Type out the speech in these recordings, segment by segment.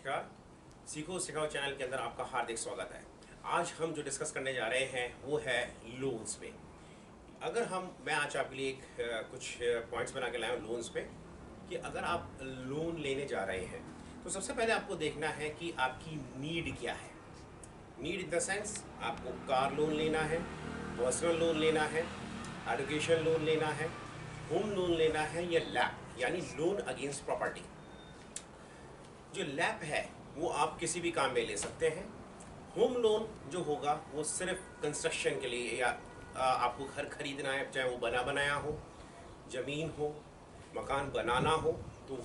नमस्कार। सीखो सिखाओ चैनल के अंदर आपका हार्दिक स्वागत है। आज हम जो डिस्कस करने जा रहे हैं वो है लोन्स पे। मैं आज आपके लिए कुछ पॉइंट्स बना के लाया हूँ लोन्स पे कि अगर आप लोन लेने जा रहे हैं तो सबसे पहले आपको देखना है कि आपकी नीड क्या है। नीड इन द सेंस आपको कार लोन लेना है, पर्सनल लोन लेना है, एजुकेशन लोन लेना है, होम लोन लेना है या लैप यानी लोन अगेंस्ट प्रॉपर्टी। जो लैप है वो आप किसी भी काम में ले सकते हैं। होम लोन जो होगा वो सिर्फ कंस्ट्रक्शन के लिए या आपको घर खरीदना है, चाहे वो बना बनाया हो, ज़मीन हो, मकान बनाना हो तो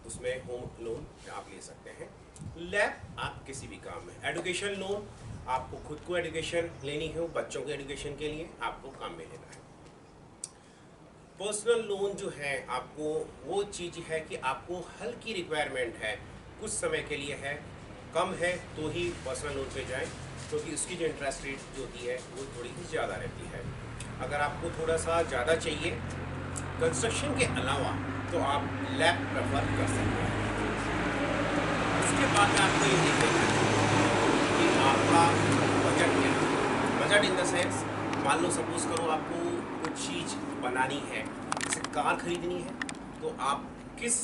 उसमें होम लोन आप ले सकते हैं। लैप आप किसी भी काम में। एजुकेशन लोन आपको खुद को एजुकेशन लेनी हो, बच्चों के एजुकेशन के लिए आपको काम में लेना है। पर्सनल लोन जो है आपको वो चीज़ है कि आपको हल्की रिक्वायरमेंट है, कुछ समय के लिए है, कम है तो ही पर्सनल लोन पे जाएं, क्योंकि उसकी जो इंटरेस्ट रेट जो होती है वो थोड़ी सी ज़्यादा रहती है। अगर आपको थोड़ा सा ज़्यादा चाहिए कंस्ट्रक्शन के अलावा तो आप लैप प्रेफर कर सकते हैं। उसके बाद में आपको ये देखना है कि आपका बजट क्या है। बजट इन द सेंस मान लो सपोज करो आपको कुछ चीज़ बनानी है, जैसे कार खरीदनी है तो आप किस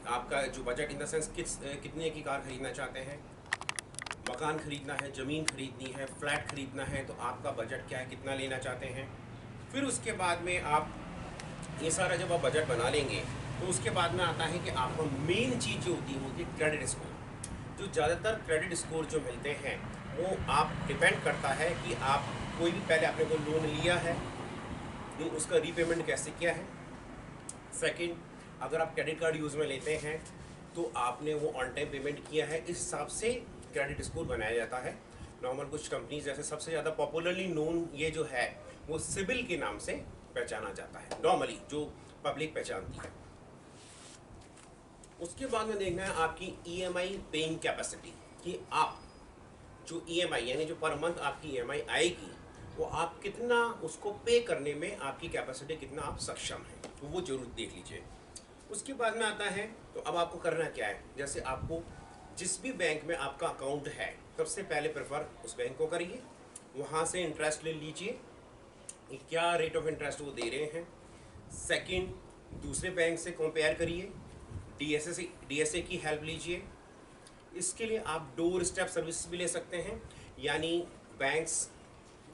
आपका जो बजट इन द सेंस कितने की कार खरीदना चाहते हैं, मकान खरीदना है, ज़मीन खरीदनी है, फ्लैट खरीदना है तो आपका बजट क्या है, कितना लेना चाहते हैं। फिर उसके बाद में आप ये सारा जब आप बजट बना लेंगे तो उसके बाद में आता है कि आपका मेन चीज़ जो होती है क्रेडिट स्कोर। जो ज़्यादातर क्रेडिट स्कोर जो मिलते हैं वो आप डिपेंड करता है कि आप कोई भी पहले आपने कोई लोन लिया है तो उसका रीपेमेंट कैसे किया है। सेकंड, अगर आप क्रेडिट कार्ड यूज़ में लेते हैं तो आपने वो ऑन टाइम पेमेंट किया है, इस हिसाब से क्रेडिट स्कोर बनाया जाता है। नॉर्मल कुछ कंपनीज जैसे सबसे ज़्यादा पॉपुलरली नोन ये जो है वो सिबिल के नाम से पहचाना जाता है, नॉर्मली जो पब्लिक पहचानती है। उसके बाद में देखना है आपकी ईएमआई पेइंग कैपेसिटी कि आप जो ईएमआई यानी जो पर मंथ आपकी ईएमआई आएगी वो आप कितना उसको पे करने में आपकी कैपेसिटी कितना आप सक्षम हैं, तो वो जरूर देख लीजिए। उसके बाद में आता है तो अब आपको करना क्या है, जैसे आपको जिस भी बैंक में आपका अकाउंट है सबसे पहले प्रेफर उस बैंक को करिए, वहाँ से इंटरेस्ट ले लीजिए कि क्या रेट ऑफ इंटरेस्ट वो दे रहे हैं। सेकंड, दूसरे बैंक से कंपेयर करिए, डीएसए की हेल्प लीजिए। इसके लिए आप डोर स्टेप सर्विस भी ले सकते हैं, यानी बैंक्स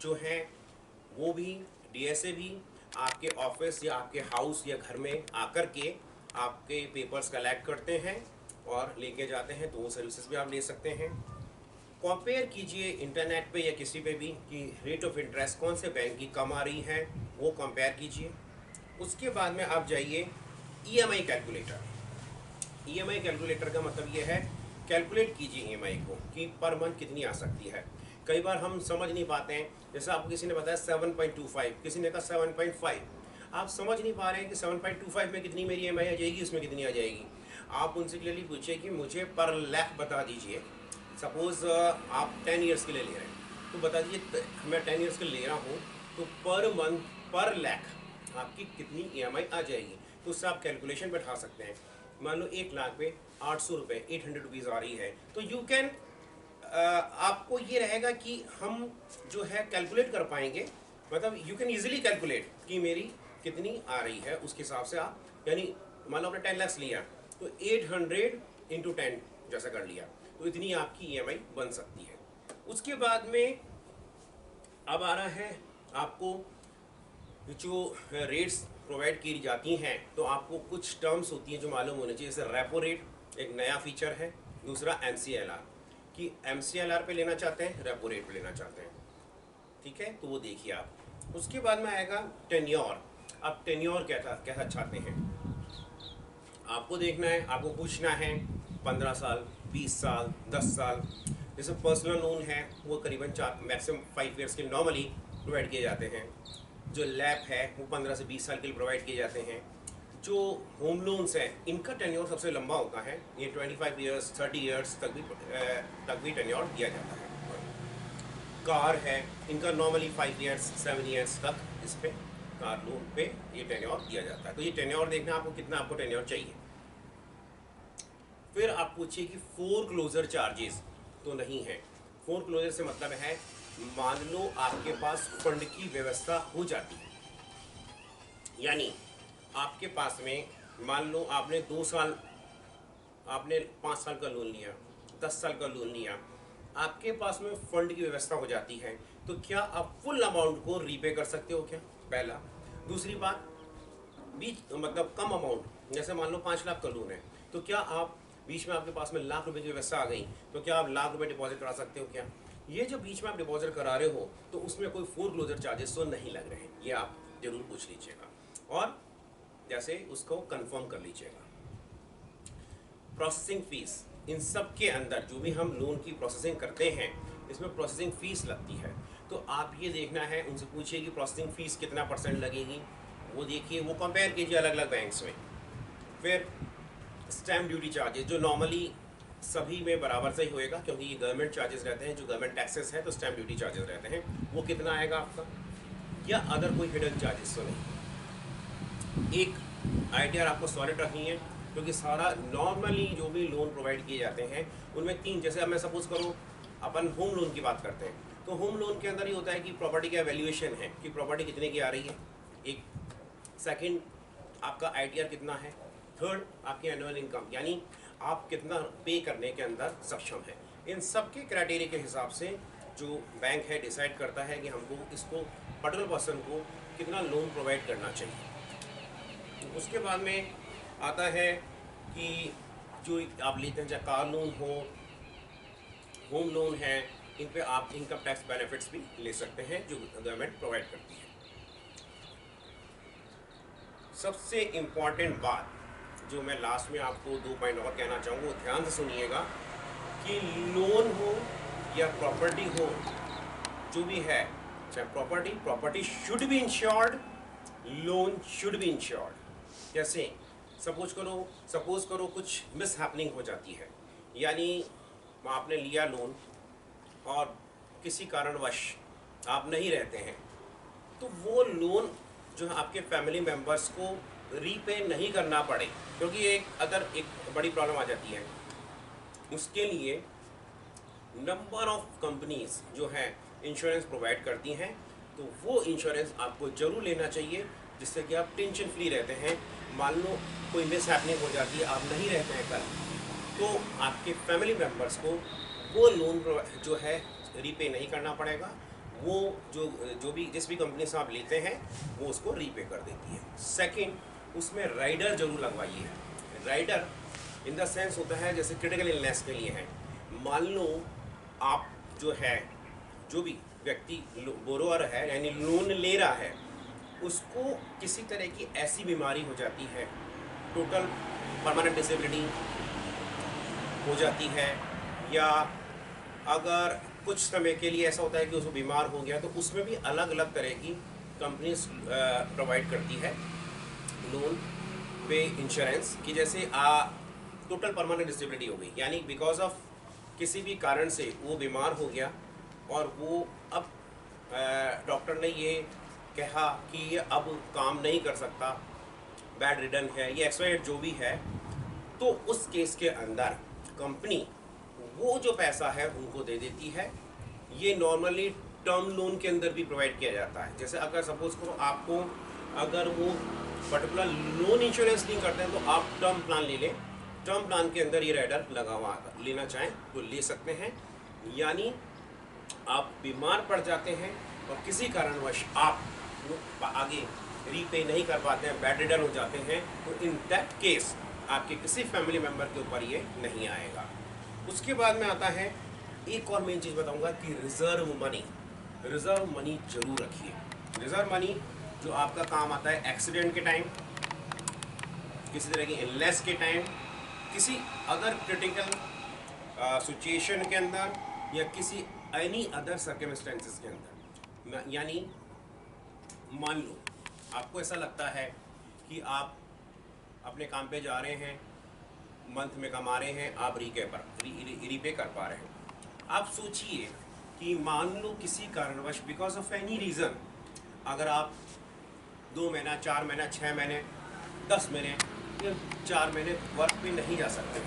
जो हैं वो भी डीएसए भी आपके ऑफिस या आपके हाउस या घर में आकर के आपके पेपर्स कलेक्ट करते हैं और लेके जाते हैं, तो वो सर्विसेज भी आप ले सकते हैं। कंपेयर कीजिए इंटरनेट पे या किसी पे भी कि रेट ऑफ इंटरेस्ट कौन से बैंक की कम आ रही है, वो कंपेयर कीजिए। उसके बाद में आप जाइए ईएमआई कैलकुलेटर। ईएमआई कैलकुलेटर का मतलब ये है कैलकुलेट कीजिए ईएमआई को कि पर मंथ कितनी आ सकती है। कई बार हम समझ नहीं पाते हैं, जैसे आपको किसी ने बताया 7.25, किसी ने कहा 7.5, आप समझ नहीं पा रहे हैं कि 7.25 में कितनी मेरी ईएमआई आ जाएगी, उसमें कितनी आ जाएगी। आप उनसे क्लियरली पूछिए कि मुझे पर लाख बता दीजिए। सपोज़ आप 10 ईयर्स के लिए ले रहे हैं तो बता दीजिए मैं 10 ईयर्स के लिए ले रहा हूँ तो पर मंथ पर लाख आपकी कितनी ईएमआई आ जाएगी, तो उससे आप कैलकुलेशन बैठा सकते हैं। मान लो 1 लाख पे 800 रुपये 800 रुपीज़ आ रही है तो यू कैन आपको ये रहेगा कि हम जो है कैलकुलेट कर पाएंगे, मतलब यू कैन ईजिली कैलकुलेट कि मेरी कितनी आ रही है, उसके हिसाब से आप, यानी मान लो आपने 10 लाख लिया तो 800 इंटू 10 जैसा कर लिया तो इतनी आपकी ईएमआई बन सकती है। उसके बाद में अब आ रहा है आपको जो रेट्स प्रोवाइड की जाती हैं, तो आपको कुछ टर्म्स होती हैं जो मालूम होने चाहिए, जैसे रेपो रेट एक नया फीचर है, दूसरा एमसीएलआर कि एमसीएलआर पे लेना चाहते हैं, रेपो रेट पे लेना चाहते हैं, ठीक है, तो वो देखिए आप। उसके बाद में आएगा टेन्योर। आप टेन्योर कैसा चाहते हैं, आपको देखना है, आपको पूछना है 15 साल, 20 साल, 10 साल। जैसे पर्सनल लोन है वो करीबन 4 मैक्सिमम 5 ईयर्स के नॉर्मली प्रोवाइड किए जाते हैं। जो लैप है वो 15 से 20 साल के लिए प्रोवाइड किए जाते हैं। जो होम लोन्स हैं इनका टेन्योर सबसे लंबा होता है, ये 25 ईयर्स 30 ईयर्स तक भी टेन्योर दिया जाता है। कार है इनका नॉर्मली 5 ईयर्स 7 ईयर्स तक इस पे कार लोन पे ये टेन्योर दिया जाता है। तो ये टेन्योर देखना आपको कितना आपको टेन्योर चाहिए। आप पूछिए कि फोर क्लोजर चार्जेस तो नहीं है। फोर क्लोजर से मतलब है मान लो आपके पास फंड की व्यवस्था हो जाती है, यानी आपके पास में मान लो आपने 2 साल, आपने 5 साल का लोन लिया, 10 साल का लोन लिया, आपके पास में फंड की व्यवस्था हो जाती है, तो क्या आप फुल अमाउंट को रीपे कर सकते हो क्या? पहला। दूसरी बात, बीच मतलब कम अमाउंट, जैसे मान लो 5 लाख का लोन है, तो क्या आप बीच में आपके पास में लाख रुपए की व्यवस्था आ गई, तो क्या आप लाख रुपए डिपॉजिट करा सकते हो क्या? ये जो बीच में आप डिपॉजिट करा रहे हो, तो उसमें कोई फोर क्लोजर चार्जेस तो नहीं लग रहे हैं, ये आप जरूर पूछ लीजिएगा और जैसे उसको कंफर्म कर लीजिएगा। प्रोसेसिंग फीस, इन सब के अंदर जो भी हम लोन की प्रोसेसिंग करते हैं, इसमें प्रोसेसिंग फीस लगती है, तो आप ये देखना है, उनसे पूछिए कि प्रोसेसिंग फीस कितना % लगेगी, वो देखिए, वो कंपेयर कीजिए अलग अलग बैंक्स में। फिर स्टैम्प ड्यूटी चार्जेस, जो नॉर्मली सभी में बराबर से ही होएगा, क्योंकि ये गवर्नमेंट चार्जेस रहते हैं, जो गवर्नमेंट टैक्सेस है, तो स्टैम्प ड्यूटी चार्जेस रहते हैं, वो कितना आएगा आपका, या अदर कोई हिडन चार्जेस तो नहीं। एक आइडिया आपको सॉलिड रखनी है, क्योंकि सारा नॉर्मली जो भी लोन प्रोवाइड किए जाते हैं उनमें 3, जैसे अब मैं सपोज करूँ अपन होम लोन की बात करते हैं, तो होम लोन के अंदर ये होता है कि प्रॉपर्टी का वैल्यूएशन है कि प्रॉपर्टी कितने की आ रही है, एक। सेकंड, आपका आईटीआर कितना है। थर्ड, आपकी एनुअल इनकम, यानी आप कितना पे करने के अंदर सक्षम है। इन सब के क्राइटेरिया के हिसाब से जो बैंक है डिसाइड करता है कि हमको इसको पर्टिकुलर पर्सन को कितना लोन प्रोवाइड करना चाहिए। उसके बाद में आता है कि जो आप लेते हैं, चाहे कार लोन हो, होम लोन है, इन पे आप इनकम टैक्स बेनिफिट्स भी ले सकते हैं जो गवर्नमेंट प्रोवाइड करती है। सबसे इम्पॉर्टेंट बात जो मैं लास्ट में आपको 2 पॉइंट और कहना चाहूँगा, वो ध्यान से सुनिएगा कि लोन हो या प्रॉपर्टी हो, जो भी है, चाहे property should be insured, loan should be insured. जैसे सपोज करो कुछ मिस हैपनिंग हो जाती है, यानी आपने लिया लोन और किसी कारणवश आप नहीं रहते हैं, तो वो लोन जो है आपके फैमिली मेम्बर्स को रीपे नहीं करना पड़े, क्योंकि एक बड़ी प्रॉब्लम आ जाती है। उसके लिए नंबर ऑफ कंपनीज जो है इंश्योरेंस प्रोवाइड करती हैं, तो वो इंश्योरेंस आपको ज़रूर लेना चाहिए, जिससे कि आप टेंशन फ्री रहते हैं। मान लो कोई मिस हैपनिंग हो जाती है, आप नहीं रहते हैं कल, तो आपके फैमिली मेम्बर्स को वो लोन जो है रीपे नहीं करना पड़ेगा। वो जो भी जिस भी कंपनी से आप लेते हैं वो उसको रीपे कर देती है। सेकंड, उसमें राइडर जरूर लगवाइए। राइडर इन द सेंस होता है जैसे क्रिटिकल इलनेस के लिए है। मान लो आप जो भी व्यक्ति बोरोअर है, यानी लोन ले रहा है, उसको किसी तरह की ऐसी बीमारी हो जाती है, टोटल परमानेंट डिसेबिलिटी हो जाती है, या अगर कुछ समय के लिए ऐसा होता है कि उसको बीमार हो गया, तो उसमें भी अलग अलग तरह की कंपनीज प्रोवाइड करती है लोन पे इंश्योरेंस की। जैसे टोटल परमानेंट डिसेबिलिटी हो गई, यानी बिकॉज ऑफ किसी भी कारण से वो बीमार हो गया और वो अब डॉक्टर ने ये कहा कि ये अब काम नहीं कर सकता, बेड रिडन है, ये एक्सपायर्ड जो भी है, तो उस केस के अंदर कंपनी वो जो पैसा है उनको दे देती है। ये नॉर्मली टर्म लोन के अंदर भी प्रोवाइड किया जाता है। जैसे अगर सपोज करो आपको अगर वो पर्टिकुलर लोन इंश्योरेंस नहीं करते हैं, तो आप टर्म प्लान ले लें। टर्म प्लान के अंदर ये राइडर लगा हुआ लेना चाहें तो ले सकते हैं। यानी आप बीमार पड़ जाते हैं और किसी कारणवश आप आगे रीपे नहीं कर पाते हैं, बेड रिडन हो जाते हैं, तो इन दैट केस आपके किसी फैमिली मेम्बर के ऊपर ये नहीं आएगा। उसके बाद में आता है एक और मेन चीज़ बताऊंगा कि रिजर्व मनी जरूर रखिए। रिजर्व मनी जो आपका काम आता है एक्सीडेंट के टाइम, किसी तरह की इलनेस के टाइम, किसी अदर क्रिटिकल सिचुएशन के अंदर, या किसी एनी अदर सर्कमस्टेंसेस के अंदर। यानी मान लो आपको ऐसा लगता है कि आप अपने काम पे जा रहे हैं, मंथ में कमा रहे हैं, आप रीपे कर पा रहे हैं। आप सोचिए कि मान लो किसी कारणवश बिकॉज ऑफ एनी रीज़न अगर आप 2 महीना, 4 महीना, 6 महीने, 10 महीने या 4 महीने वर्क पे नहीं जा सकते,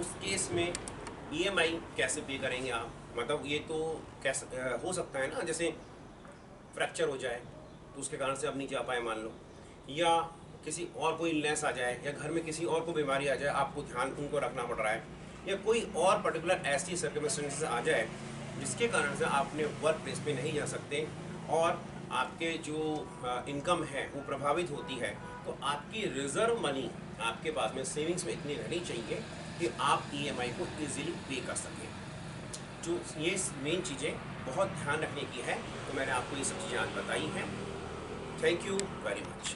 उस केस में ईएमआई कैसे पे करेंगे आप? मतलब ये तो कैसे हो सकता है ना, जैसे फ्रैक्चर हो जाए तो उसके कारण से आप नहीं जा पाए मान लो, या किसी और कोई इलनेस आ जाए, या घर में किसी और को बीमारी आ जाए, आपको ध्यान उनको रखना पड़ रहा है, या कोई और पर्टिकुलर ऐसी सर्कमस्टेंसेस आ जाए जिसके कारण से आपने वर्क प्लेस पे नहीं जा सकते और आपके जो इनकम है वो प्रभावित होती है, तो आपकी रिजर्व मनी आपके पास में सेविंग्स में इतनी रहनी चाहिए कि आप ईएमआई को इजीली पे कर सकें। जो ये मेन चीज़ें बहुत ध्यान रखने की है, तो मैंने आपको ये सब चीज़ें आज बताई हैं। Thank you very much.